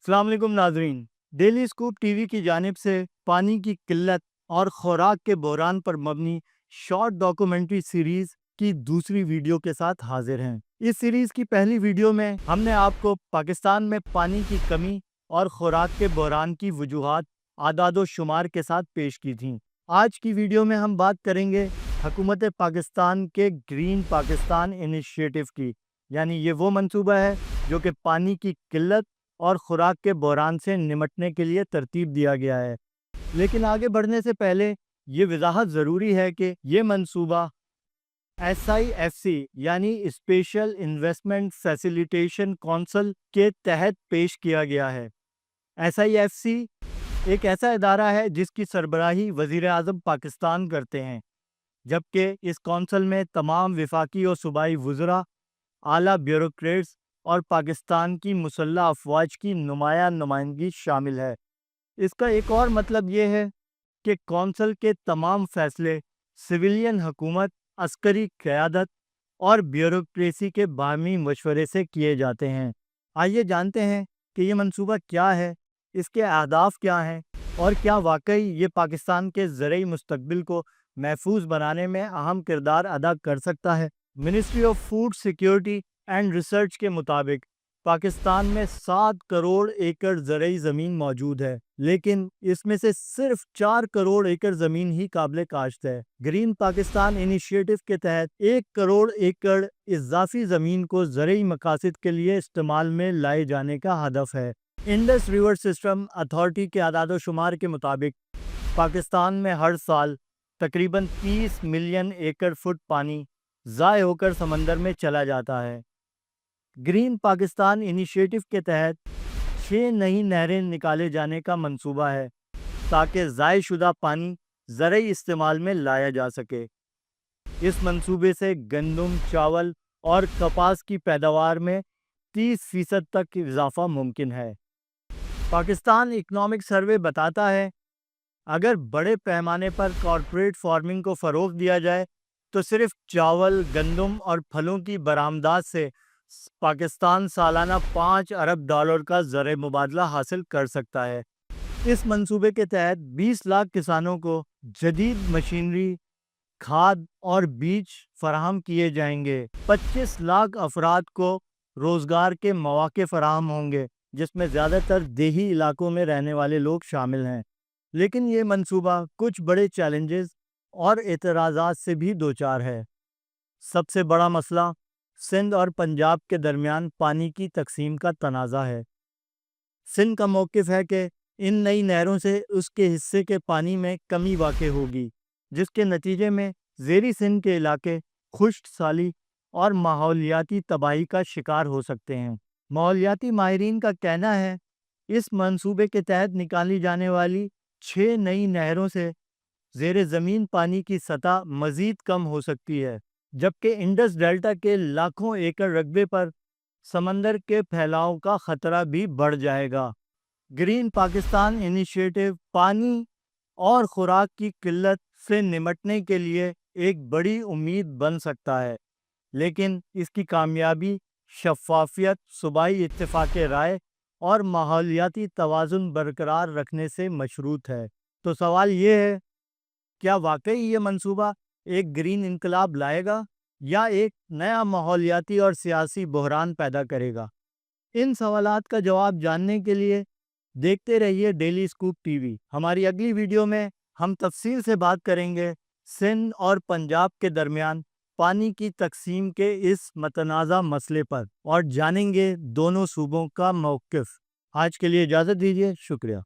अस्सलाम वालेकुम नाजरीन। डेली स्कूप टीवी की जानिब से पानी की किल्लत और खुराक के बहरान पर मबनी शॉर्ट डॉक्यूमेंट्री सीरीज की दूसरी वीडियो के साथ हाजिर हैं। इस सीरीज की पहली वीडियो में हमने आपको पाकिस्तान में पानी की कमी और खुराक के बहरान की वजूहात आदादो शुमार के साथ पेश की थी। आज की वीडियो में हम बात करेंगे हुकूमत पाकिस्तान के ग्रीन पाकिस्तान इनिशिएटिव की, यानी ये वो मंसूबा है जो कि पानी की किल्लत और खुराक के बहरान से निमटने के लिए तरतीब दिया गया है। लेकिन आगे बढ़ने से पहले ये वजाहत ज़रूरी है कि ये मंसूबा SIFC यानी स्पेशल इन्वेस्टमेंट फैसिलिटेशन काउंसिल के तहत पेश किया गया है। SIFC एक ऐसा इदारा है जिसकी सरबराही वज़ीर आज़म पाकिस्तान करते हैं, जबकि इस काउंसिल में तमाम वफाकी और सूबाई वज़रा, आला ब्यूरोक्रेट्स और पाकिस्तान की मुसल्लह अफवाज की नुमाइंदगी शामिल है। इसका एक और मतलब ये है कि कौंसल के तमाम फैसले सिविलियन हुकूमत, अस्करी क़यादत और ब्यूरोक्रेसी के बाहमी मशवरे से किए जाते हैं। आइए जानते हैं कि ये मंसूबा क्या है, इसके अहदाफ क्या हैं और क्या वाकई ये पाकिस्तान के ज़रई मुस्तकबिल को महफूज बनाने में अहम किरदार अदा कर सकता है। Ministry of food security and research के मुताबिक पाकिस्तान में 7 करोड़ एकड़ ज़रई ज़मीन मौजूद है, लेकिन इसमें से सिर्फ 4 करोड़ एकड़ ज़मीन ही काबिल काश्त है। ग्रीन पाकिस्तान इनिशिएटिव के तहत 1 करोड़ एकड़ इजाफी ज़मीन को ज़रई मकासद के लिए इस्तेमाल में लाए जाने का हदफ है। इंडस रिवर सिस्टम अथॉरिटी के आदादो शुमार के मुताबिक पाकिस्तान में हर साल तकरीबन 30 मिलियन एकड़ फुट पानी ज़ाय होकर समंदर में चला जाता है। ग्रीन पाकिस्तान इनिशिएटिव के तहत 6 नई नहरें निकाले जाने का मंसूबा है ताकि ज़ाय शुदा पानी ज़रई इस्तेमाल में लाया जा सके। इस मंसूबे से गंदम, चावल और कपास की पैदावार में 30% तक इजाफा मुमकिन है। पाकिस्तान इकनॉमिक सर्वे बताता है, अगर बड़े पैमाने पर कॉर्पोरेट फार्मिंग को फ़रोग़ दिया जाए तो सिर्फ चावल, गंदम और फलों की बरामदात से पाकिस्तान सालाना $5 अरब का ज़र मुबादला हासिल कर सकता है। इस मंसूबे के तहत 20 लाख किसानों को जदीद मशीनरी, खाद और बीज फराहम किए जाएंगे। 25 लाख अफराद को रोज़गार के मौके फराहम होंगे, जिसमें ज़्यादातर देही इलाकों में रहने वाले लोग शामिल हैं। लेकिन ये मंसूबा कुछ बड़े चैलेंजेस और एतराज़ात से भी दो चार है। सबसे बड़ा मसला सिंध और पंजाब के दरमियान पानी की तकसीम का तनाज़ा है। सिंध का मौक़िफ़ है कि इन नई नहरों से उसके हिस्से के पानी में कमी वाक़ई होगी, जिसके नतीजे में ज़ेरी सिंध के इलाके खुश्क साली और माहौलियाती तबाही का शिकार हो सकते हैं। माहौलियाती माहिरीन का कहना है, इस मंसूबे के तहत निकाली जाने वाली 6 नई नहरों से ज़ेरे ज़मीन पानी की सतह मज़ीद कम हो सकती है, जबकि इंडस डेल्टा के लाखों एकड़ रकबे पर समंदर के फैलाव का ख़तरा भी बढ़ जाएगा। ग्रीन पाकिस्तान इनिशिएटिव पानी और खुराक की किल्लत से निमटने के लिए एक बड़ी उम्मीद बन सकता है, लेकिन इसकी कामयाबी शफ़ाफ़ियत, सूबाई इत्तेफ़ाक़ राय और माहौलियाती तवाज़ुन बरकरार रखने से मशरूत है। तो सवाल ये है, क्या वाकई ये मंसूबा एक ग्रीन इनकलाब लाएगा या एक नया माहौलियाती और सियासी बहरान पैदा करेगा? इन सवालात का जवाब जानने के लिए देखते रहिए डेली स्कूप टीवी। हमारी अगली वीडियो में हम तफसील से बात करेंगे सिंध और पंजाब के दरमियान पानी की तकसीम के इस मतनाज़ा मसले पर और जानेंगे दोनों सूबों का मौक़िफ़। आज के लिए इजाज़त दीजिए। शुक्रिया।